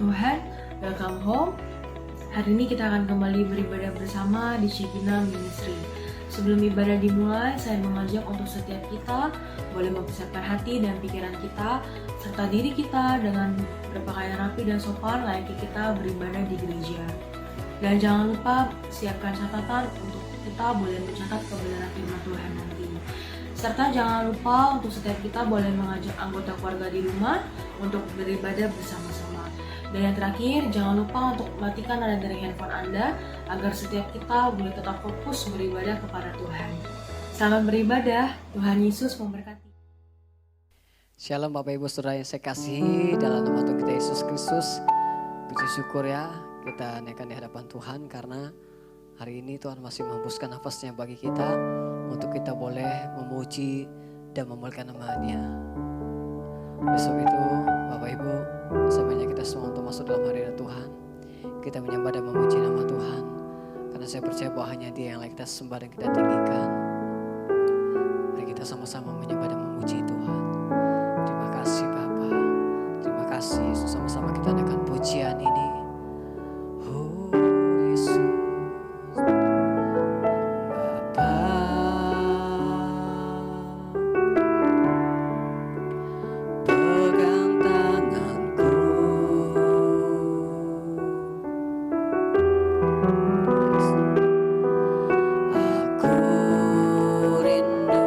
Tuhan, welcome home. Hari ini kita akan kembali beribadah bersama di Shekina Ministry. Sebelum ibadah dimulai, saya mengajak untuk setiap kita boleh mempersiapkan hati dan pikiran kita, serta diri kita dengan berpakaian rapi dan sopan layaknya kita beribadah di gereja. Dan jangan lupa siapkan catatan untuk kita boleh mencatat kebenaran firman Tuhan nanti. Serta jangan lupa untuk setiap kita boleh mengajak anggota keluarga di rumah untuk beribadah bersama-sama. Dan yang terakhir, jangan lupa untuk matikan nada dari handphone Anda agar setiap kita boleh tetap fokus beribadah kepada Tuhan. Selamat beribadah, Tuhan Yesus memberkati. Shalom Bapak Ibu Saudara yang saya kasihi, dalam nama Tuhan kita Yesus Kristus. Puji syukur ya, kita naikkan di hadapan Tuhan karena hari ini Tuhan masih menghembuskan nafasnya bagi kita untuk kita boleh memuji dan memuliakan nama-Nya. Besok itu Bapak Ibu, semuanya kita semua untuk masuk dalam hadirat Tuhan. Kita menyembah dan memuji nama Tuhan karena saya percaya bahwa hanya Dia yang layak kita sembah dan kita tinggikan. Mari kita sama-sama menyembah dan memuji Tuhan. Terima kasih Bapa, terima kasih Yesus, sama-sama kita naikkan pujian ini. Oh Yesus, Bapa, pegang tanganku, aku rindu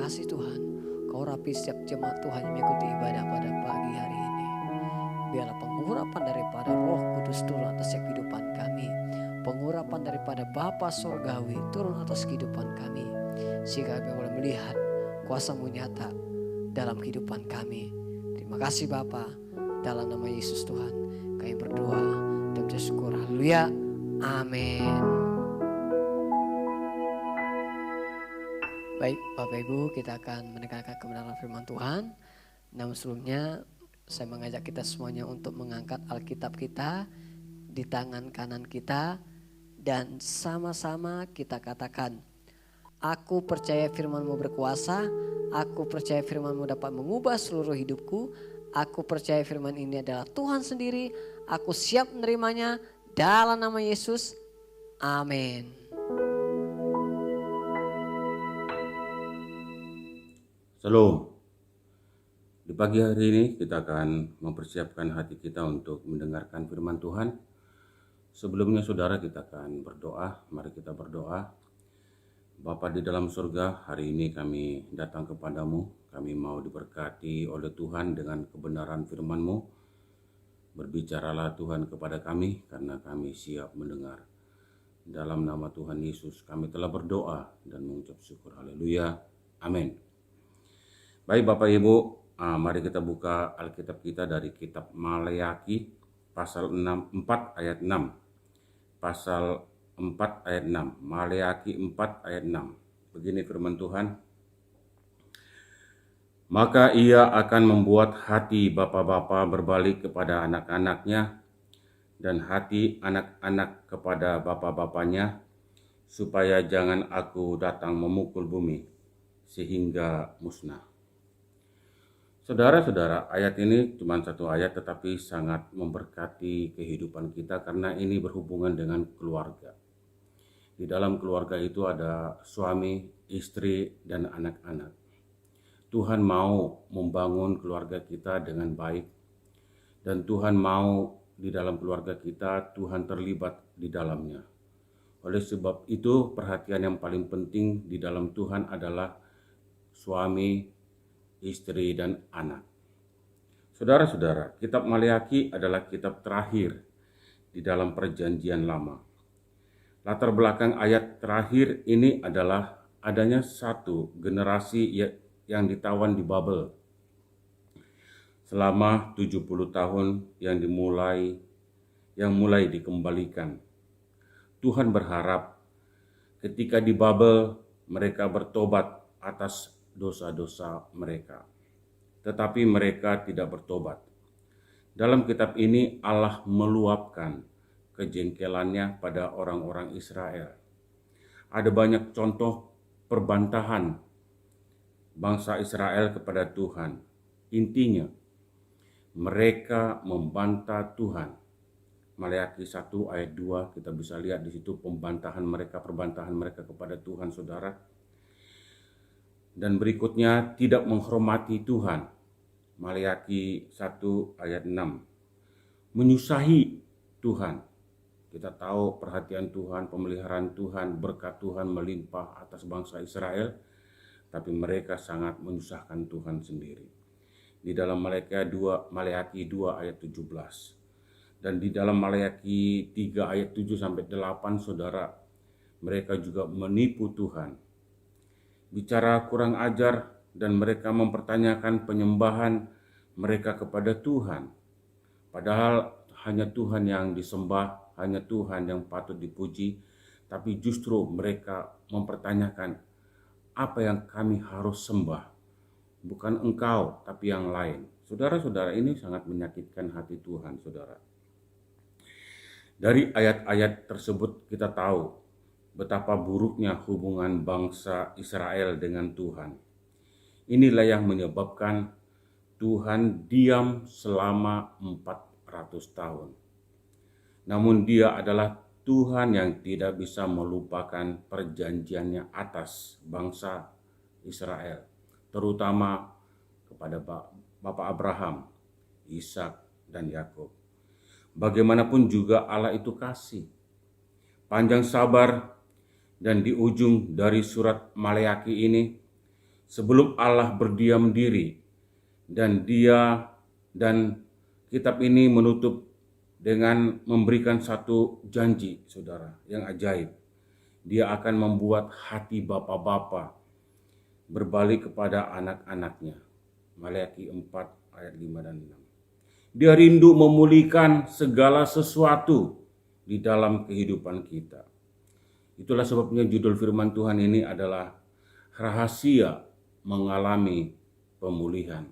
kasih Tuhan, Kau rapi setiap jemaat Tuhan yang mengikuti ibadah pada pagi hari ini. Biarlah pengurapan daripada Roh Kudus turun atas kehidupan kami. Pengurapan daripada Bapa Surgawi turun atas kehidupan kami. Sehingga kami boleh melihat kuasa-Mu nyata dalam kehidupan kami. Terima kasih Bapa, dalam nama Yesus Tuhan kami berdoa dan bersyukur. Haleluya. Amin. Baik Bapak Ibu, kita akan mendengarkan kebenaran firman Tuhan. Namun sebelumnya saya mengajak kita semuanya untuk mengangkat Alkitab kita di tangan kanan kita dan sama-sama kita katakan, aku percaya firman-Mu berkuasa, aku percaya firman-Mu dapat mengubah seluruh hidupku, aku percaya firman ini adalah Tuhan sendiri, aku siap menerimanya dalam nama Yesus. Amin. Shalom. Di pagi hari ini kita akan mempersiapkan hati kita untuk mendengarkan firman Tuhan. Sebelumnya saudara, kita akan berdoa. Mari kita berdoa. Bapa di dalam surga, hari ini kami datang kepadamu. Kami mau diberkati oleh Tuhan dengan kebenaran firman-Mu. Berbicaralah Tuhan kepada kami karena kami siap mendengar. Dalam nama Tuhan Yesus kami telah berdoa dan mengucap syukur. Haleluya. Amin. Baik Bapak Ibu, mari kita buka Alkitab kita dari kitab Maleakhi pasal 4 ayat 6. Pasal 4 ayat 6. Maleakhi 4 ayat 6. Begini firman Tuhan. Maka ia akan membuat hati bapa-bapa berbalik kepada anak-anaknya dan hati anak-anak kepada bapa-bapanya, supaya jangan aku datang memukul bumi sehingga musnah. Saudara-saudara, ayat ini cuma satu ayat tetapi sangat memberkati kehidupan kita karena ini berhubungan dengan keluarga. Di dalam keluarga itu ada suami, istri, dan anak-anak. Tuhan mau membangun keluarga kita dengan baik dan Tuhan mau di dalam keluarga kita Tuhan terlibat di dalamnya. Oleh sebab itu perhatian yang paling penting di dalam Tuhan adalah suami, istri, dan anak. Saudara-saudara, kitab Maleakhi adalah kitab terakhir di dalam perjanjian lama. Latar belakang ayat terakhir ini adalah adanya satu generasi yang ditawan di Babel selama 70 tahun yang mulai dikembalikan. Tuhan berharap ketika di Babel mereka bertobat atas dosa-dosa mereka. Tetapi mereka tidak bertobat. Dalam kitab ini Allah meluapkan kejengkelannya pada orang-orang Israel. Ada banyak contoh perbantahan bangsa Israel kepada Tuhan. Intinya, mereka membantah Tuhan. Maleakhi 1 ayat 2 kita bisa lihat di situ perbantahan mereka kepada Tuhan, saudara. Dan berikutnya tidak menghormati Tuhan. Maleakhi 1 ayat 6. Menyusahi Tuhan. Kita tahu perhatian Tuhan, pemeliharaan Tuhan, berkat Tuhan melimpah atas bangsa Israel. Tapi mereka sangat menyusahkan Tuhan sendiri. Di dalam Maleakhi 2 ayat 17. Dan di dalam Maleakhi 3 ayat 7 sampai 8, saudara, mereka juga menipu Tuhan. Bicara kurang ajar dan mereka mempertanyakan penyembahan mereka kepada Tuhan. Padahal hanya Tuhan yang disembah, hanya Tuhan yang patut dipuji, tapi justru mereka mempertanyakan apa yang kami harus sembah. Bukan engkau, tapi yang lain. Saudara-saudara, ini sangat menyakitkan hati Tuhan, saudara. Dari ayat-ayat tersebut kita tahu betapa buruknya hubungan bangsa Israel dengan Tuhan. Inilah yang menyebabkan Tuhan diam selama 400 tahun. Namun Dia adalah Tuhan yang tidak bisa melupakan perjanjiannya atas bangsa Israel, terutama kepada Bapak Abraham, Ishak, dan Yakub. Bagaimanapun juga Allah itu kasih, panjang sabar, dan di ujung dari surat Maleakhi ini, sebelum Allah berdiam diri, dan kitab ini menutup dengan memberikan satu janji, saudara, yang ajaib. Dia akan membuat hati bapak-bapak berbalik kepada anak-anaknya. Maleakhi 4 ayat 5 dan 6. Dia rindu memulihkan segala sesuatu di dalam kehidupan kita. Itulah sebabnya judul firman Tuhan ini adalah rahasia mengalami pemulihan.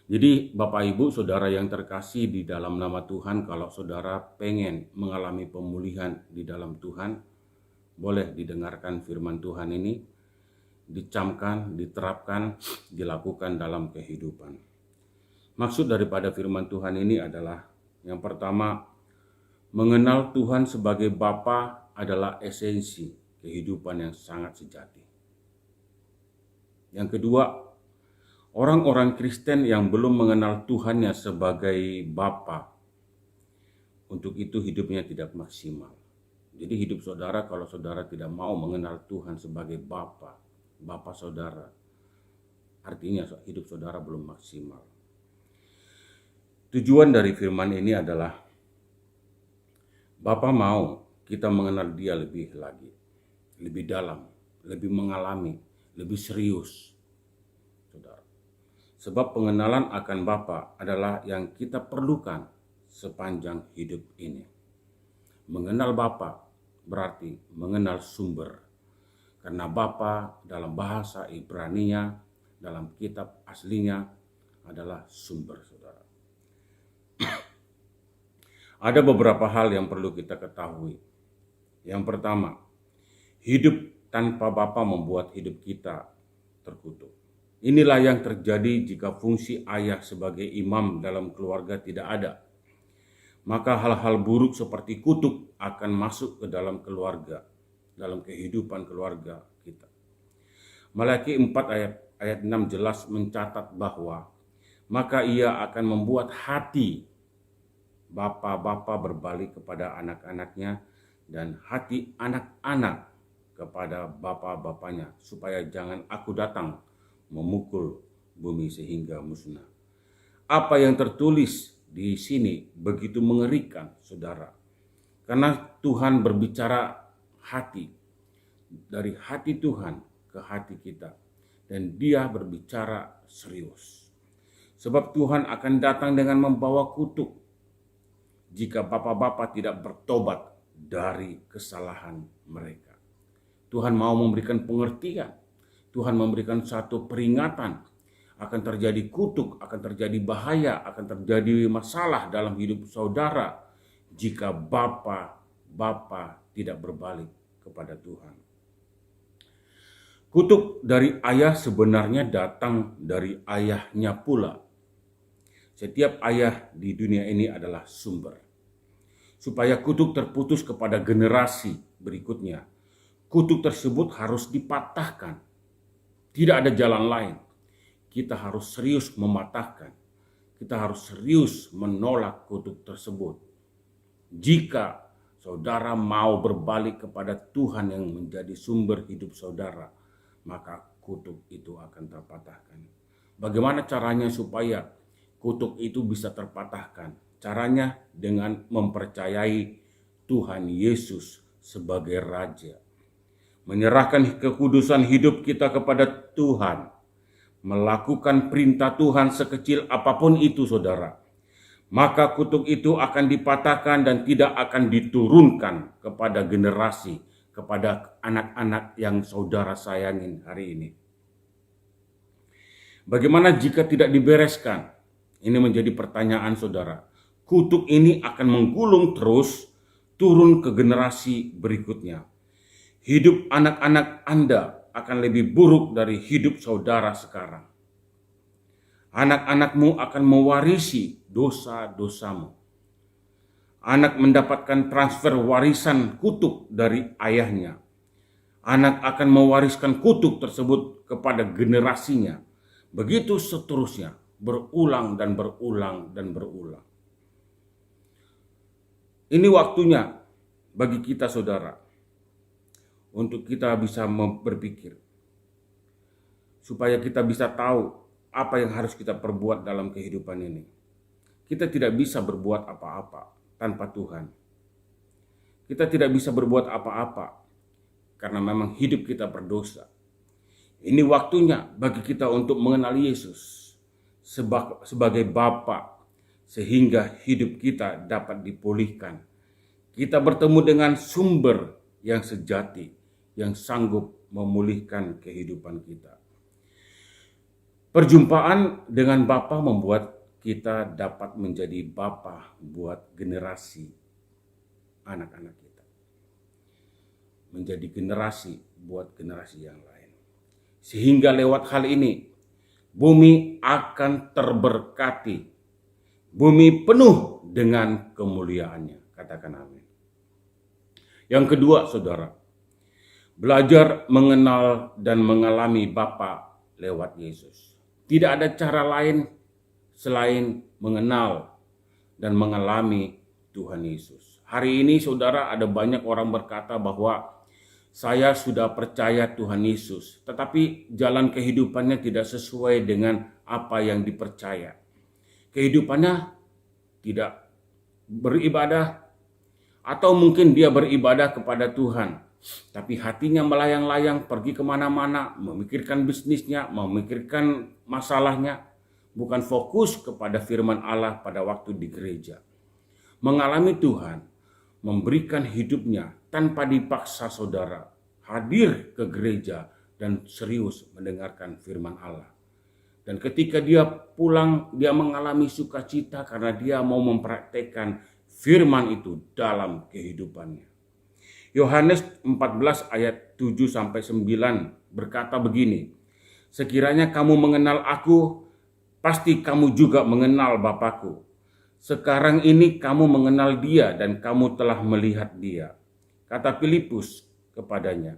Jadi Bapak Ibu Saudara yang terkasih di dalam nama Tuhan, kalau saudara pengen mengalami pemulihan di dalam Tuhan, boleh didengarkan firman Tuhan ini, dicamkan, diterapkan, dilakukan dalam kehidupan. Maksud daripada firman Tuhan ini adalah yang pertama, mengenal Tuhan sebagai Bapa adalah esensi kehidupan yang sangat sejati. Yang kedua, orang-orang Kristen yang belum mengenal Tuhannya sebagai Bapa, untuk itu hidupnya tidak maksimal. Jadi hidup saudara, kalau saudara tidak mau mengenal Tuhan sebagai Bapa saudara, artinya hidup saudara belum maksimal. Tujuan dari firman ini adalah Bapa mau kita mengenal Dia lebih lagi, lebih dalam, lebih mengalami, lebih serius, saudara. Sebab pengenalan akan Bapa adalah yang kita perlukan sepanjang hidup ini. Mengenal Bapa berarti mengenal sumber. Karena Bapa dalam bahasa Ibrania, dalam kitab aslinya adalah sumber, saudara. Ada beberapa hal yang perlu kita ketahui. Yang pertama, hidup tanpa Bapa membuat hidup kita terkutuk. Inilah yang terjadi jika fungsi ayah sebagai imam dalam keluarga tidak ada. Maka hal-hal buruk seperti kutuk akan masuk ke dalam keluarga, dalam kehidupan keluarga kita. Maleakhi 4 ayat 6 jelas mencatat bahwa maka ia akan membuat hati bapa-bapa berbalik kepada anak-anaknya dan hati anak-anak kepada bapa-bapanya, supaya jangan aku datang memukul bumi sehingga musnah. Apa yang tertulis di sini begitu mengerikan, saudara. Karena Tuhan berbicara hati, dari hati Tuhan ke hati kita, dan Dia berbicara serius. Sebab Tuhan akan datang dengan membawa kutuk jika bapak-bapak tidak bertobat dari kesalahan mereka. Tuhan mau memberikan pengertian, Tuhan memberikan satu peringatan, akan terjadi kutuk, akan terjadi bahaya, akan terjadi masalah dalam hidup saudara jika bapak tidak berbalik kepada Tuhan. Kutuk dari ayah sebenarnya datang dari ayahnya pula. Setiap ayah di dunia ini adalah sumber. Supaya kutuk terputus kepada generasi berikutnya, kutuk tersebut harus dipatahkan. Tidak ada jalan lain. Kita harus serius mematahkan. Kita harus serius menolak kutuk tersebut. Jika saudara mau berbalik kepada Tuhan yang menjadi sumber hidup saudara, maka kutuk itu akan terpatahkan. Bagaimana caranya supaya kutuk itu bisa terpatahkan? Caranya dengan mempercayai Tuhan Yesus sebagai Raja. Menyerahkan kekudusan hidup kita kepada Tuhan. Melakukan perintah Tuhan sekecil apapun itu, saudara. Maka kutuk itu akan dipatahkan dan tidak akan diturunkan kepada generasi, kepada anak-anak yang saudara sayangin hari ini. Bagaimana jika tidak dibereskan? Ini menjadi pertanyaan saudara. Kutuk ini akan menggulung terus turun ke generasi berikutnya. Hidup anak-anak Anda akan lebih buruk dari hidup saudara sekarang. Anak-anakmu akan mewarisi dosa-dosamu. Anak mendapatkan transfer warisan kutuk dari ayahnya. Anak akan mewariskan kutuk tersebut kepada generasinya. Begitu seterusnya, berulang dan berulang dan berulang. Ini waktunya bagi kita, saudara, untuk kita bisa berpikir. supaya kita bisa tahu apa yang harus kita perbuat dalam kehidupan ini. Kita tidak bisa berbuat apa-apa tanpa Tuhan. Kita tidak bisa berbuat apa-apa karena memang hidup kita berdosa. Ini waktunya bagi kita untuk mengenal Yesus sebagai Bapa, sehingga hidup kita dapat dipulihkan. Kita bertemu dengan sumber yang sejati, yang sanggup memulihkan kehidupan kita. Perjumpaan dengan Bapa membuat kita dapat menjadi Bapa buat generasi anak-anak kita. Menjadi generasi buat generasi yang lain. Sehingga lewat hal ini, bumi akan terberkati. Bumi penuh dengan kemuliaannya. Katakan amin. Yang kedua, saudara, belajar mengenal dan mengalami Bapa lewat Yesus. Tidak ada cara lain selain mengenal dan mengalami Tuhan Yesus. Hari ini, saudara, ada banyak orang berkata bahwa saya sudah percaya Tuhan Yesus, tetapi jalan kehidupannya tidak sesuai dengan apa yang dipercaya. Kehidupannya tidak beribadah, atau mungkin dia beribadah kepada Tuhan, tapi hatinya melayang-layang pergi kemana-mana, memikirkan bisnisnya, memikirkan masalahnya, bukan fokus kepada firman Allah pada waktu di gereja. Mengalami Tuhan, memberikan hidupnya tanpa dipaksa, saudara, hadir ke gereja dan serius mendengarkan firman Allah. Dan ketika dia pulang, dia mengalami sukacita karena dia mau mempraktekkan firman itu dalam kehidupannya. Yohanes 14 ayat 7-9 berkata begini, sekiranya kamu mengenal aku, pasti kamu juga mengenal Bapakku. Sekarang ini kamu mengenal dia dan kamu telah melihat dia. Kata Filipus kepadanya,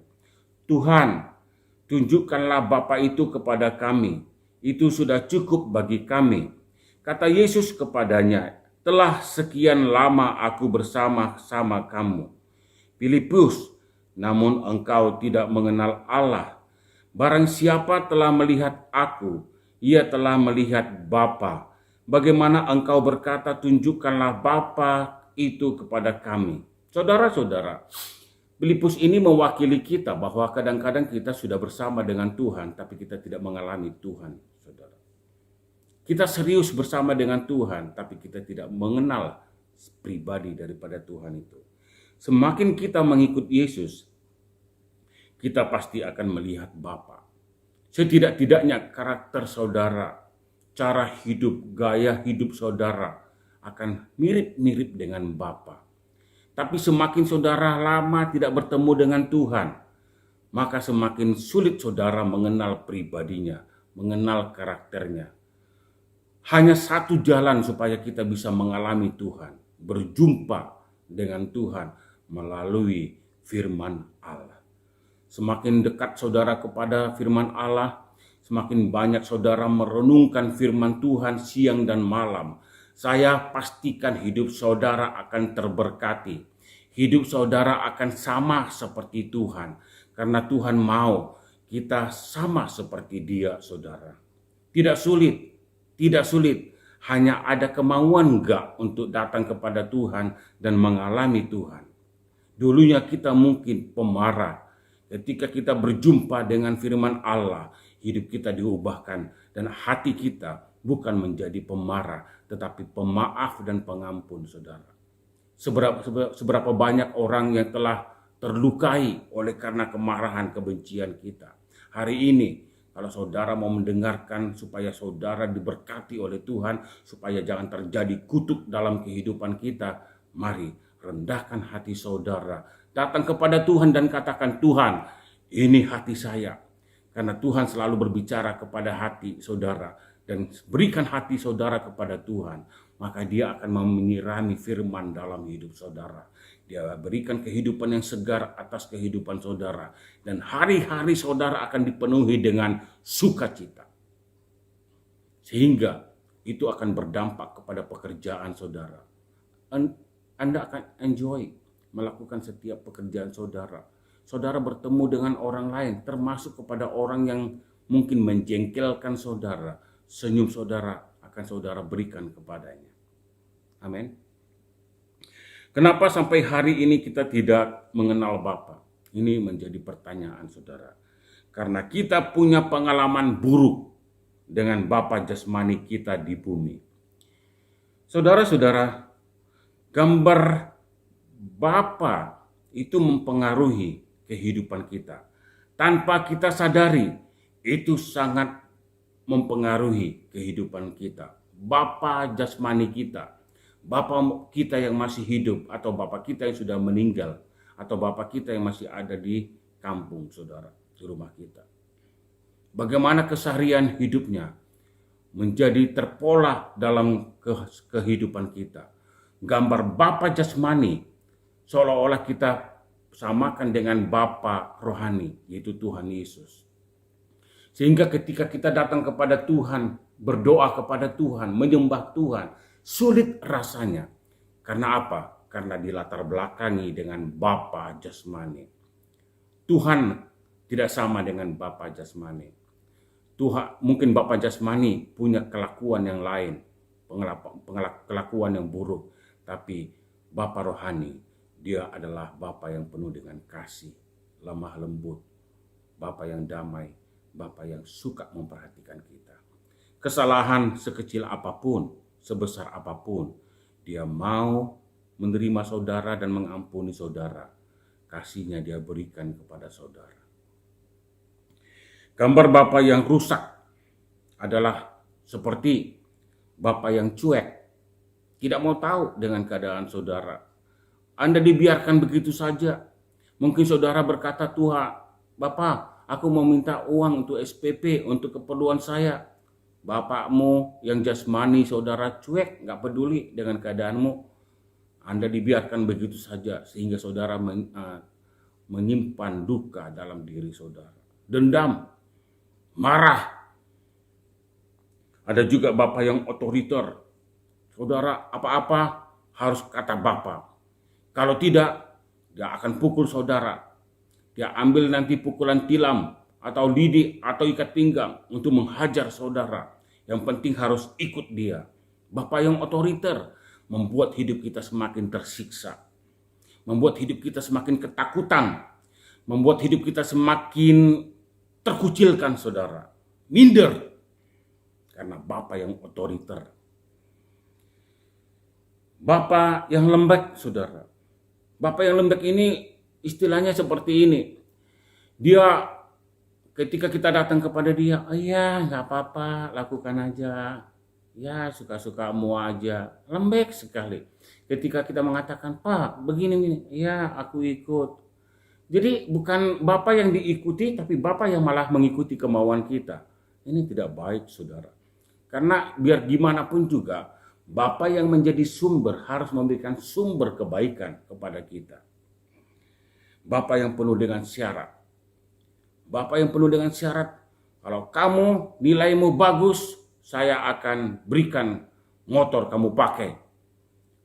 Tuhan, tunjukkanlah Bapa itu kepada kami. Itu sudah cukup bagi kami. Kata Yesus kepadanya, telah sekian lama aku bersama-sama kamu, Filipus, namun engkau tidak mengenal Allah. Barang siapa telah melihat aku, ia telah melihat Bapa. Bagaimana engkau berkata, tunjukkanlah Bapa itu kepada kami. Saudara-saudara, Filipus ini mewakili kita bahwa kadang-kadang kita sudah bersama dengan Tuhan, tapi kita tidak mengalami Tuhan, saudara. Kita serius bersama dengan Tuhan, tapi kita tidak mengenal pribadi daripada Tuhan itu. Semakin kita mengikut Yesus, kita pasti akan melihat Bapa. Setidak-tidaknya karakter saudara, cara hidup, gaya hidup saudara akan mirip-mirip dengan Bapa. Tapi semakin saudara lama tidak bertemu dengan Tuhan, maka semakin sulit saudara mengenal pribadinya, mengenal karakternya. Hanya satu jalan supaya kita bisa mengalami Tuhan, berjumpa dengan Tuhan melalui firman Allah. Semakin dekat saudara kepada firman Allah, semakin banyak saudara merenungkan firman Tuhan siang dan malam. Saya pastikan hidup saudara akan terberkati. Hidup saudara akan sama seperti Tuhan. Karena Tuhan mau kita sama seperti Dia, saudara. Tidak sulit. Hanya ada kemauan enggak untuk datang kepada Tuhan dan mengalami Tuhan. Dulunya kita mungkin pemarah. Ketika kita berjumpa dengan firman Allah, hidup kita diubahkan dan hati kita bukan menjadi pemarah, tetapi pemaaf dan pengampun, saudara. Seberapa banyak orang yang telah terlukai oleh karena kemarahan, kebencian kita. Hari ini, kalau saudara mau mendengarkan supaya saudara diberkati oleh Tuhan, supaya jangan terjadi kutuk dalam kehidupan kita, mari rendahkan hati saudara. Datang kepada Tuhan dan katakan, Tuhan, ini hati saya. Karena Tuhan selalu berbicara kepada hati saudara. Dan berikan hati saudara kepada Tuhan. Maka Dia akan menyirami firman dalam hidup saudara. Dia berikan kehidupan yang segar atas kehidupan saudara. Dan hari-hari saudara akan dipenuhi dengan sukacita. Sehingga itu akan berdampak kepada pekerjaan saudara. Anda akan enjoy melakukan setiap pekerjaan saudara. Saudara bertemu dengan orang lain, termasuk kepada orang yang mungkin menjengkelkan saudara, senyum saudara akan saudara berikan kepadanya. Amin. Kenapa sampai hari ini kita tidak mengenal Bapa? Ini menjadi pertanyaan saudara. Karena kita punya pengalaman buruk dengan Bapa jasmani kita di bumi. Saudara-saudara, gambar Bapa itu mempengaruhi kehidupan kita. Tanpa kita sadari, itu sangat mempengaruhi kehidupan kita. Bapa jasmani kita, Bapa kita yang masih hidup, atau Bapa kita yang sudah meninggal, atau Bapa kita yang masih ada di kampung saudara, di rumah kita. Bagaimana keseharian hidupnya menjadi terpola dalam kehidupan kita. Gambar Bapa jasmani seolah-olah kita samakan dengan Bapa rohani, yaitu Tuhan Yesus. Sehingga ketika kita datang kepada Tuhan, berdoa kepada Tuhan, menyembah Tuhan, sulit rasanya. Karena apa? Karena dilatar belakangi dengan Bapa jasmani. Tuhan tidak sama dengan Bapa jasmani. Tuhan, mungkin Bapa jasmani punya kelakuan yang lain, kelakuan yang buruk. Tapi Bapa rohani, dia adalah Bapa yang penuh dengan kasih, lemah lembut, Bapa yang damai, Bapa yang suka memperhatikan kita. Kesalahan sekecil apapun, sebesar apapun, dia mau menerima saudara dan mengampuni saudara. Kasihnya dia berikan kepada saudara. Gambar Bapa yang rusak adalah seperti Bapa yang cuek, tidak mau tahu dengan keadaan saudara. Anda dibiarkan begitu saja. Mungkin saudara berkata, Tuhan, Bapak, aku mau minta uang untuk SPP, untuk keperluan saya. Bapakmu yang jasmani saudara cuek, gak peduli dengan keadaanmu. Anda dibiarkan begitu saja sehingga saudara menyimpan duka dalam diri saudara. Dendam, marah. Ada juga Bapa yang otoriter. Saudara apa-apa harus kata Bapa. Kalau tidak, dia akan pukul saudara. Dia ambil nanti pukulan tilam atau lidi atau ikat pinggang untuk menghajar saudara. Yang penting harus ikut dia. Bapa yang otoriter membuat hidup kita semakin tersiksa. Membuat hidup kita semakin ketakutan. Membuat hidup kita semakin terkucilkan saudara. Minder. Karena Bapa yang otoriter. Bapa yang lembek saudara. Bapa yang lembek ini istilahnya seperti ini. Dia ketika kita datang kepada dia, oh ya gak apa-apa, lakukan aja. Ya suka-sukamu aja. Lembek sekali. Ketika kita mengatakan, Pak begini, ya aku ikut. Jadi bukan Bapa yang diikuti, tapi Bapa yang malah mengikuti kemauan kita. Ini tidak baik saudara. Karena biar gimana pun juga, Bapa yang menjadi sumber harus memberikan sumber kebaikan kepada kita. Bapa yang penuh dengan syarat. Bapa yang penuh dengan syarat, kalau kamu nilaimu bagus, saya akan berikan motor kamu pakai.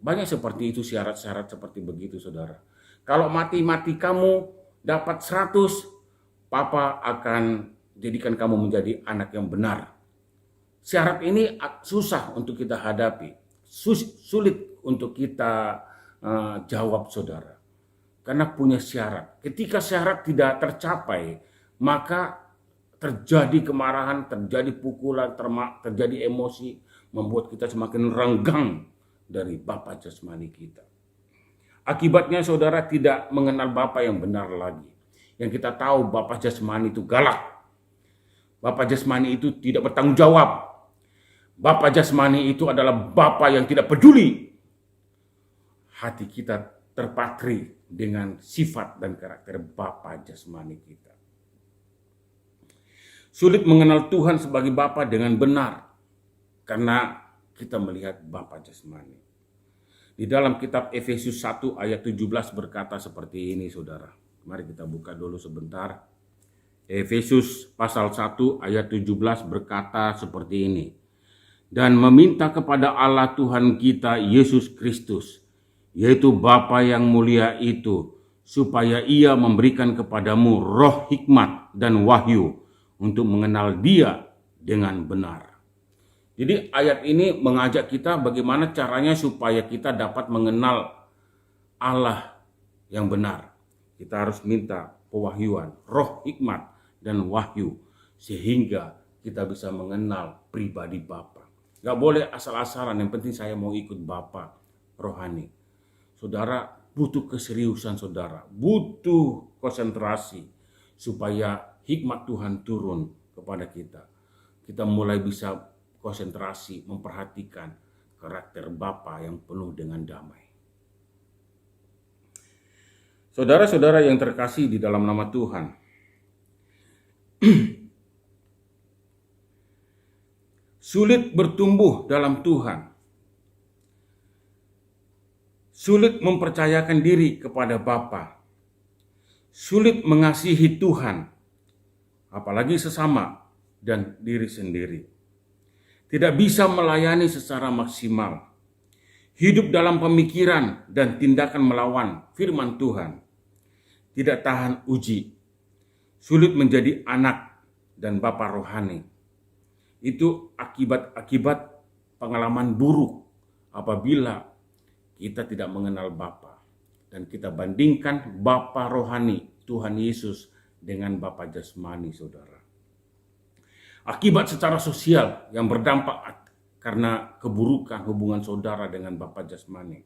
Banyak seperti itu syarat-syarat seperti begitu saudara. Kalau mati-mati kamu dapat 100, Papa akan jadikan kamu menjadi anak yang benar. Syarat ini susah untuk kita hadapi, sulit untuk kita jawab saudara. Karena punya syarat. Ketika syarat tidak tercapai, maka terjadi kemarahan, terjadi pukulan, terjadi emosi, membuat kita semakin renggang dari Bapa jasmani kita. Akibatnya saudara tidak mengenal Bapa yang benar lagi. Yang kita tahu Bapa jasmani itu galak. Bapa jasmani itu tidak bertanggung jawab. Bapa jasmani itu adalah Bapa yang tidak peduli. Hati kita terpatri dengan sifat dan karakter Bapa jasmani kita. Sulit mengenal Tuhan sebagai Bapa dengan benar karena kita melihat Bapa jasmani. Di dalam kitab Efesus 1 ayat 17 berkata seperti ini saudara. Mari kita buka dulu sebentar. Efesus pasal 1 ayat 17 berkata seperti ini. Dan meminta kepada Allah Tuhan kita Yesus Kristus, yaitu Bapa yang mulia itu, supaya ia memberikan kepadamu roh hikmat dan wahyu untuk mengenal Dia dengan benar. Jadi ayat ini mengajak kita bagaimana caranya supaya kita dapat mengenal Allah yang benar. Kita harus minta pewahyuan, roh hikmat dan wahyu, sehingga kita bisa mengenal pribadi Bapa. Gak boleh asal-asalan, yang penting saya mau ikut Bapa rohani. Saudara butuh keseriusan, saudara butuh konsentrasi supaya hikmat Tuhan turun kepada kita. Kita mulai bisa konsentrasi memperhatikan karakter Bapa yang penuh dengan damai. Saudara-saudara yang terkasih di dalam nama Tuhan, sulit bertumbuh dalam Tuhan, sulit mempercayakan diri kepada Bapa, sulit mengasihi Tuhan, apalagi sesama dan diri sendiri. Tidak bisa melayani secara maksimal, hidup dalam pemikiran dan tindakan melawan firman Tuhan, tidak tahan uji, sulit menjadi anak dan bapa rohani. Itu akibat-akibat pengalaman buruk apabila kita tidak mengenal Bapa dan kita bandingkan Bapa rohani Tuhan Yesus dengan Bapa jasmani, saudara. Akibat secara sosial yang berdampak karena keburukan hubungan saudara dengan Bapa jasmani.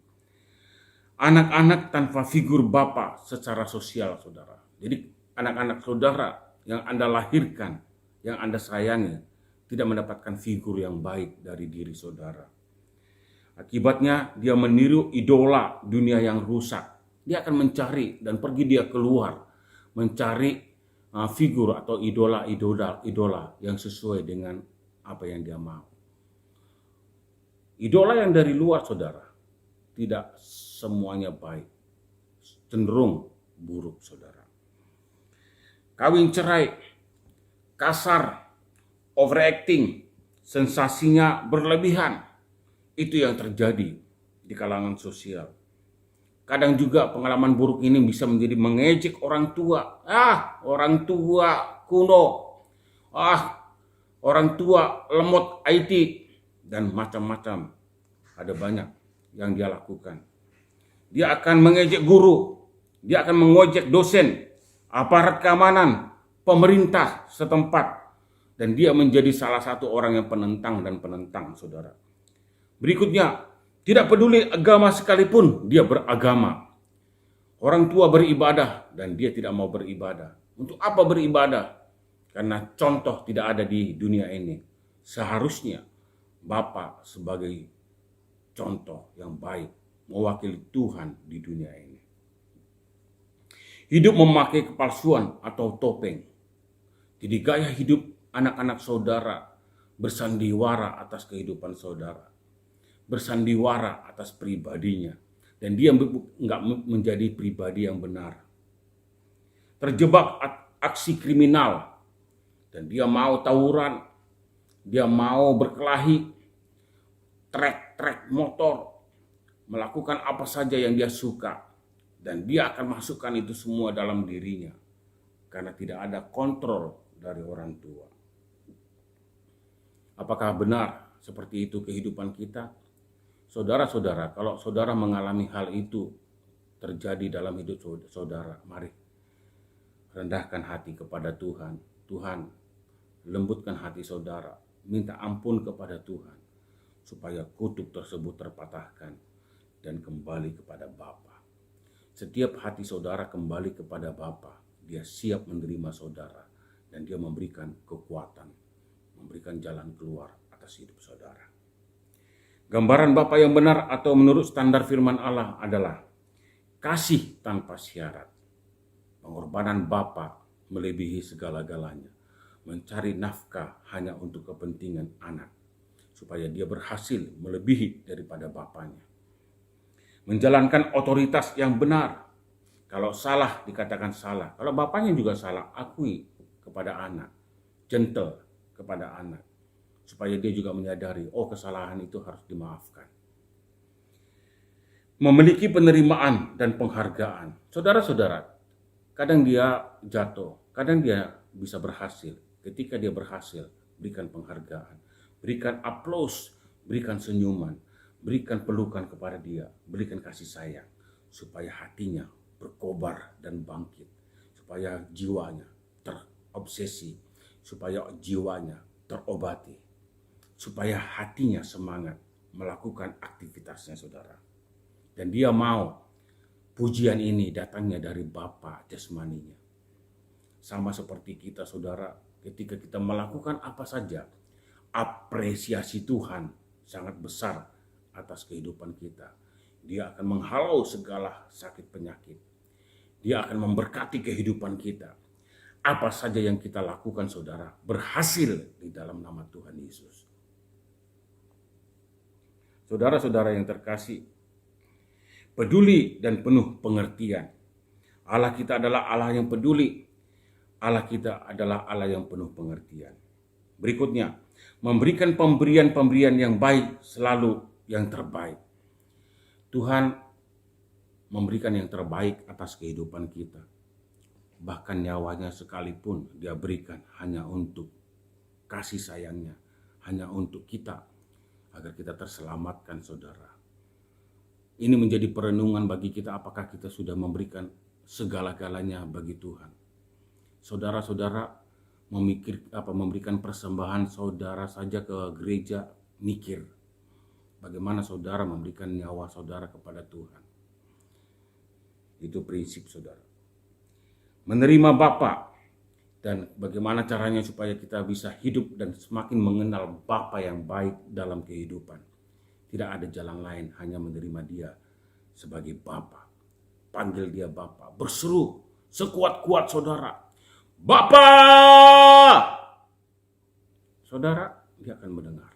Anak-anak tanpa figur Bapa secara sosial, saudara. Jadi anak-anak saudara yang Anda lahirkan, yang Anda sayangi, tidak mendapatkan figur yang baik dari diri saudara. Akibatnya dia meniru idola dunia yang rusak. Dia akan mencari dan pergi dia keluar mencari figur atau idola yang sesuai dengan apa yang dia mau. Idola yang dari luar, saudara, tidak semuanya baik, cenderung buruk, saudara. Kawin cerai, kasar, overacting, sensasinya berlebihan, itu yang terjadi di kalangan sosial. Kadang juga pengalaman buruk ini bisa menjadi mengejek orang tua. Orang tua kuno. Orang tua lemot IT. Dan macam-macam. Ada banyak yang dia lakukan. Dia akan mengejek guru. Dia akan mengojek dosen, aparat keamanan, pemerintah setempat. Dan dia menjadi salah satu orang yang penentang, saudara. Berikutnya, tidak peduli agama sekalipun, dia beragama. Orang tua beribadah dan dia tidak mau beribadah. Untuk apa beribadah? Karena contoh tidak ada di dunia ini. Seharusnya Bapa sebagai contoh yang baik, mewakili Tuhan di dunia ini. Hidup memakai kepalsuan atau topeng. Jadi gaya hidup anak-anak saudara bersandiwara atas kehidupan saudara. Bersandiwara atas pribadinya, dan dia nggak menjadi pribadi yang benar. Terjebak aksi kriminal, dan dia mau tawuran, dia mau berkelahi, trek motor, melakukan apa saja yang dia suka, dan dia akan masukkan itu semua dalam dirinya, karena tidak ada kontrol dari orang tua. Apakah benar seperti itu kehidupan kita? Saudara-saudara, kalau saudara mengalami hal itu terjadi dalam hidup saudara, mari rendahkan hati kepada Tuhan. Tuhan, lembutkan hati saudara, minta ampun kepada Tuhan, supaya kutuk tersebut terpatahkan dan kembali kepada Bapa. Setiap hati saudara kembali kepada Bapa, dia siap menerima saudara, dan dia memberikan kekuatan, memberikan jalan keluar atas hidup saudara. Gambaran Bapa yang benar atau menurut standar firman Allah adalah kasih tanpa syarat. Pengorbanan Bapa melebihi segala-galanya. Mencari nafkah hanya untuk kepentingan anak, supaya dia berhasil melebihi daripada bapaknya. Menjalankan otoritas yang benar. Kalau salah dikatakan salah. Kalau bapaknya juga salah, akui kepada anak. Gentle kepada anak. Supaya dia juga menyadari, kesalahan itu harus dimaafkan. Memiliki penerimaan dan penghargaan. Saudara-saudara, kadang dia jatuh, kadang dia bisa berhasil. Ketika dia berhasil, berikan penghargaan, berikan aplaus, berikan senyuman, berikan pelukan kepada dia, berikan kasih sayang, supaya hatinya berkobar dan bangkit, supaya jiwanya terobsesi, supaya jiwanya terobati, supaya hatinya semangat melakukan aktivitasnya, saudara. Dan dia mau pujian ini datangnya dari Bapa jasmaninya. Sama seperti kita, saudara, ketika kita melakukan apa saja, apresiasi Tuhan sangat besar atas kehidupan kita. Dia akan menghalau segala sakit penyakit. Dia akan memberkati kehidupan kita. Apa saja yang kita lakukan, saudara, berhasil di dalam nama Tuhan Yesus. Saudara-saudara yang terkasih, peduli dan penuh pengertian. Allah kita adalah Allah yang peduli. Allah kita adalah Allah yang penuh pengertian. Berikutnya, memberikan pemberian-pemberian yang baik, selalu yang terbaik. Tuhan memberikan yang terbaik atas kehidupan kita. Bahkan nyawanya sekalipun dia berikan hanya untuk kasih sayangnya, hanya untuk kita, agar kita terselamatkan, saudara. Ini menjadi perenungan bagi kita, apakah kita sudah memberikan segala-galanya bagi Tuhan. Saudara-saudara memberikan persembahan saudara saja ke gereja, mikir bagaimana saudara memberikan nyawa saudara kepada Tuhan. Itu prinsip, saudara. Menerima Bapa, dan bagaimana caranya supaya kita bisa hidup dan semakin mengenal Bapa yang baik dalam kehidupan. Tidak ada jalan lain, hanya menerima Dia sebagai Bapa. Panggil Dia Bapa, berseru sekuat-kuat, saudara, Bapa! Saudara, Dia akan mendengar.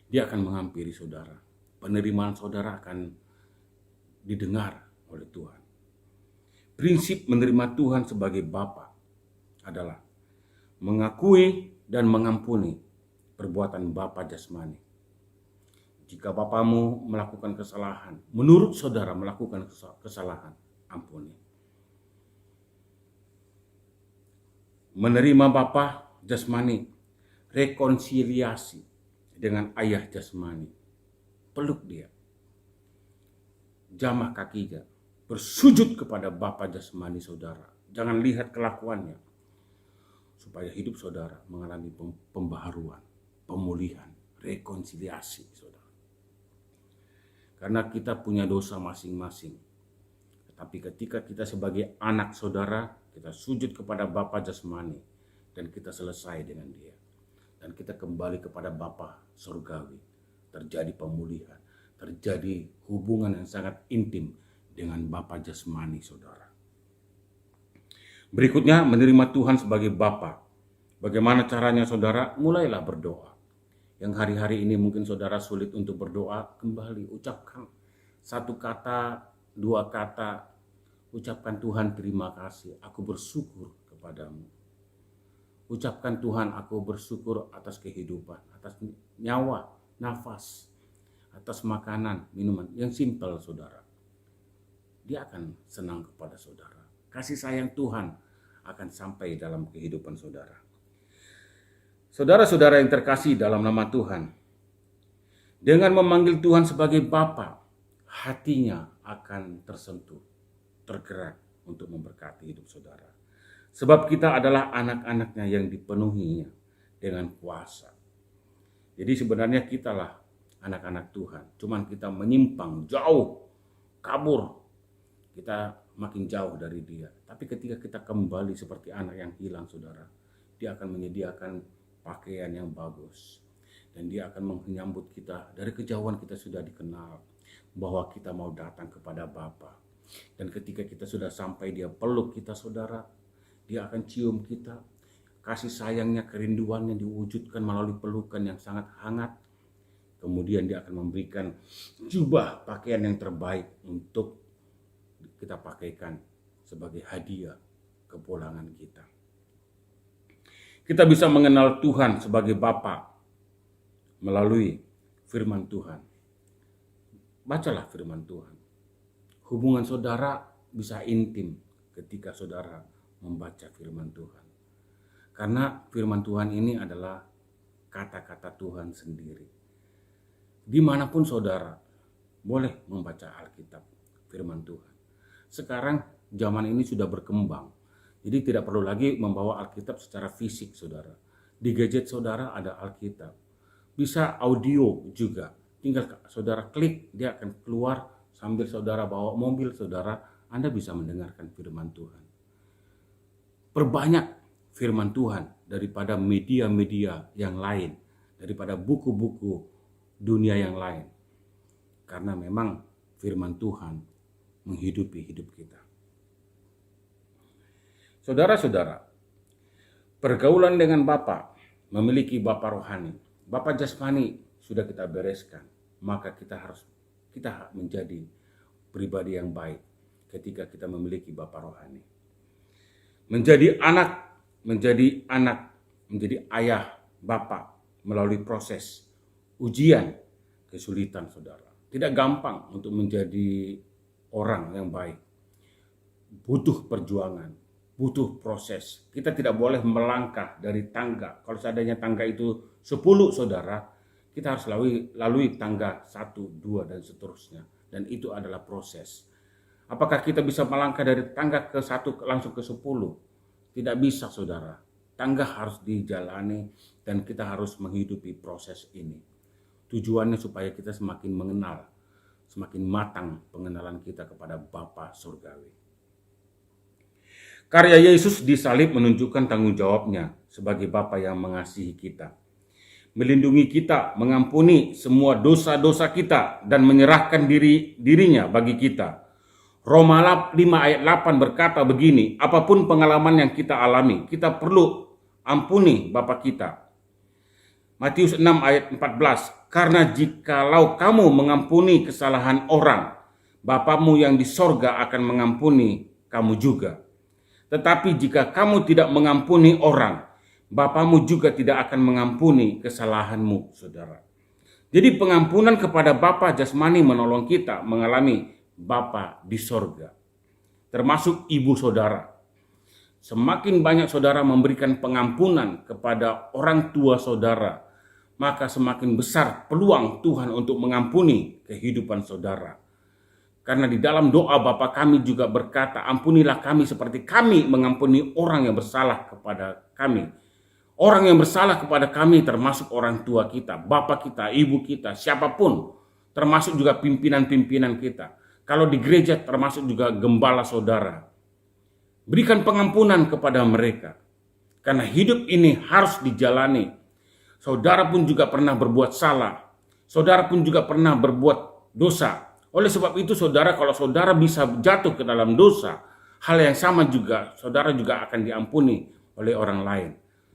Dia akan menghampiri saudara. Penerimaan saudara akan didengar oleh Tuhan. Prinsip menerima Tuhan sebagai Bapa adalah mengakui dan mengampuni perbuatan bapa jasmani. Jika bapamu melakukan kesalahan, menurut saudara melakukan kesalahan, ampuni. Menerima bapa jasmani, rekonsiliasi dengan ayah jasmani. Peluk dia, jamah kakinya, bersujud kepada bapa jasmani saudara. Jangan lihat kelakuannya, supaya hidup saudara mengalami pembaharuan, pemulihan, rekonsiliasi, saudara. Karena kita punya dosa masing-masing. Tetapi ketika kita sebagai anak saudara, kita sujud kepada Bapa jasmani dan kita selesai dengan Dia. Dan kita kembali kepada Bapa surgawi. Terjadi pemulihan, terjadi hubungan yang sangat intim dengan Bapa jasmani, saudara. Berikutnya, menerima Tuhan sebagai Bapa. Bagaimana caranya, saudara? Mulailah berdoa. Yang hari-hari ini mungkin saudara sulit untuk berdoa, kembali ucapkan satu kata, dua kata. Ucapkan, Tuhan terima kasih, aku bersyukur kepadamu. Ucapkan, Tuhan aku bersyukur atas kehidupan, atas nyawa, nafas, atas makanan, minuman. Yang simpel, saudara. Dia akan senang kepada saudara. Kasih sayang Tuhan akan sampai dalam kehidupan saudara. Saudara-saudara yang terkasih dalam nama Tuhan, dengan memanggil Tuhan sebagai Bapa, hatinya akan tersentuh, tergerak untuk memberkati hidup saudara. Sebab kita adalah anak-anaknya yang dipenuhinya dengan kuasa. Jadi sebenarnya kitalah anak-anak Tuhan. Cuman kita menyimpang jauh, kabur. Kita makin jauh dari Dia. Tapi ketika kita kembali seperti anak yang hilang, saudara, Dia akan menyediakan pakaian yang bagus. Dan Dia akan menyambut kita. Dari kejauhan kita sudah dikenal bahwa kita mau datang kepada Bapa. Dan ketika kita sudah sampai, Dia peluk kita, saudara. Dia akan cium kita. Kasih sayangnya, kerinduannya diwujudkan melalui pelukan yang sangat hangat. Kemudian Dia akan memberikan jubah pakaian yang terbaik untuk kita pakaikan sebagai hadiah kepulangan kita. Kita bisa mengenal Tuhan sebagai Bapa melalui firman Tuhan. Bacalah firman Tuhan. Hubungan saudara bisa intim ketika saudara membaca firman Tuhan. Karena firman Tuhan ini adalah kata-kata Tuhan sendiri. Dimanapun saudara boleh membaca Alkitab, firman Tuhan. Sekarang zaman ini sudah berkembang, jadi tidak perlu lagi membawa Alkitab secara fisik saudara. Di gadget saudara ada Alkitab. Bisa audio juga, tinggal saudara klik, dia akan keluar sambil saudara bawa mobil saudara, Anda bisa mendengarkan firman Tuhan. Perbanyak firman Tuhan daripada media-media yang lain, daripada buku-buku dunia yang lain. Karena memang firman Tuhan menghidupi hidup kita. Saudara-saudara, pergaulan dengan Bapa, memiliki Bapa rohani, Bapa jasmani sudah kita bereskan, maka kita menjadi pribadi yang baik ketika kita memiliki Bapa rohani. Menjadi anak, menjadi ayah, Bapa melalui proses ujian, kesulitan saudara. Tidak gampang untuk menjadi orang yang baik. Butuh perjuangan, butuh proses. Kita tidak boleh melangkah dari tangga. Kalau seandainya tangga itu 10 saudara, kita harus lalui tangga 1, 2 dan seterusnya. Dan itu adalah proses. Apakah kita bisa melangkah dari tangga ke 1 langsung ke 10? Tidak bisa saudara. Tangga harus dijalani dan kita harus menghidupi proses ini. Tujuannya supaya kita semakin mengenal, semakin matang pengenalan kita kepada Bapa Surgawi. Karya Yesus di salib menunjukkan tanggung jawabnya sebagai Bapa yang mengasihi kita. Melindungi kita, mengampuni semua dosa-dosa kita dan menyerahkan dirinya bagi kita. Roma 5 ayat 8 berkata begini, apapun pengalaman yang kita alami, kita perlu ampuni Bapa kita. Matius 6 ayat 14, karena jikalau kamu mengampuni kesalahan orang, Bapamu yang di sorga akan mengampuni kamu juga. Tetapi jika kamu tidak mengampuni orang, Bapamu juga tidak akan mengampuni kesalahanmu, saudara. Jadi pengampunan kepada Bapa jasmani menolong kita mengalami Bapa di sorga, termasuk ibu saudara. Semakin banyak saudara memberikan pengampunan kepada orang tua saudara, maka semakin besar peluang Tuhan untuk mengampuni kehidupan saudara. Karena di dalam doa Bapa kami juga berkata, ampunilah kami seperti kami mengampuni orang yang bersalah kepada kami. Orang yang bersalah kepada kami termasuk orang tua kita, bapak kita, ibu kita, siapapun. Termasuk juga pimpinan-pimpinan kita. Kalau di gereja termasuk juga gembala saudara. Berikan pengampunan kepada mereka. Karena hidup ini harus dijalani. Saudara pun juga pernah berbuat salah. Saudara pun juga pernah berbuat dosa. Oleh sebab itu saudara, kalau saudara bisa jatuh ke dalam dosa, hal yang sama juga, saudara juga akan diampuni oleh orang lain.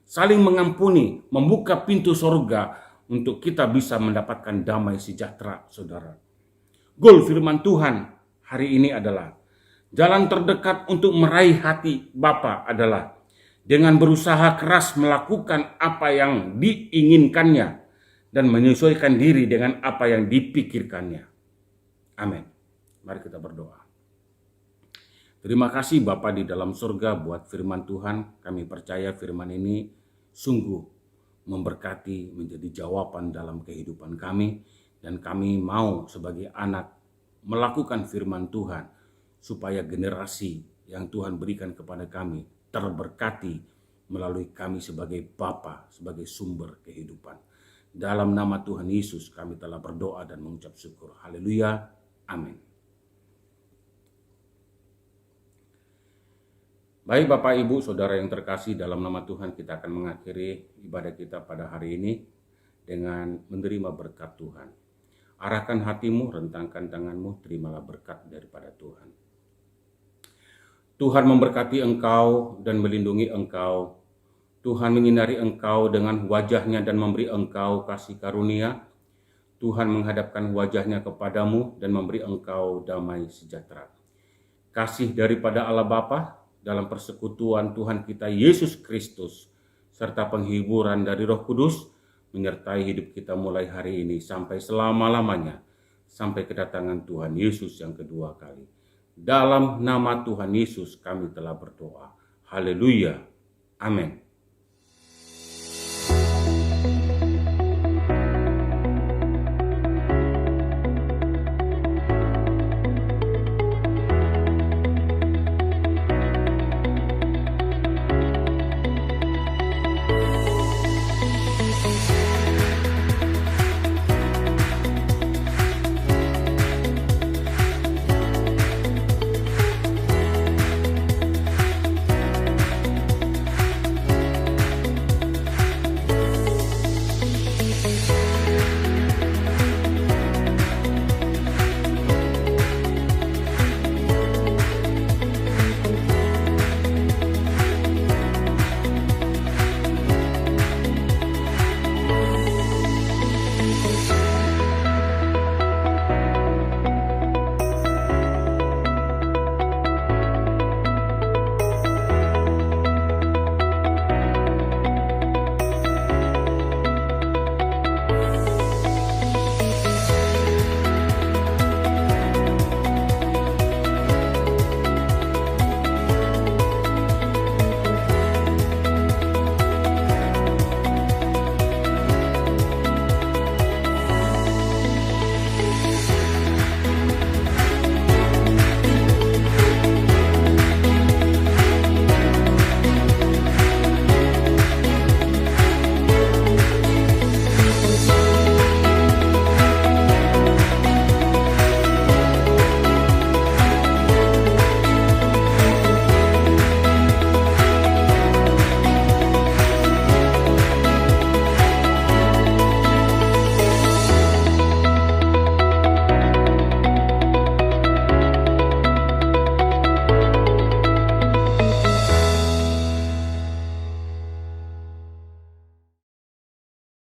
Saling mengampuni, membuka pintu surga untuk kita bisa mendapatkan damai sejahtera, saudara. Goal firman Tuhan hari ini adalah, jalan terdekat untuk meraih hati Bapa adalah dengan berusaha keras melakukan apa yang diinginkannya dan menyesuaikan diri dengan apa yang dipikirkannya. Amin. Mari kita berdoa. Terima kasih Bapa di dalam surga buat firman Tuhan. Kami percaya firman ini sungguh memberkati, menjadi jawaban dalam kehidupan kami. Dan kami mau sebagai anak melakukan firman Tuhan supaya generasi yang Tuhan berikan kepada kami terberkati melalui kami sebagai Bapa, sebagai sumber kehidupan. Dalam nama Tuhan Yesus kami telah berdoa dan mengucap syukur. Haleluya. Amin. Baik Bapak Ibu Saudara yang terkasih, dalam nama Tuhan kita akan mengakhiri ibadah kita pada hari ini dengan menerima berkat Tuhan. Arahkan hatimu, rentangkan tanganmu, terimalah berkat daripada Tuhan. Tuhan memberkati engkau dan melindungi engkau. Tuhan menyinari engkau dengan wajahnya dan memberi engkau kasih karunia. Tuhan menghadapkan wajahnya kepadamu dan memberi engkau damai sejahtera. Kasih daripada Allah Bapa dalam persekutuan Tuhan kita Yesus Kristus serta penghiburan dari Roh Kudus menyertai hidup kita mulai hari ini sampai selama-lamanya, sampai kedatangan Tuhan Yesus yang kedua kali. Dalam nama Tuhan Yesus kami telah berdoa. Haleluya. Amin.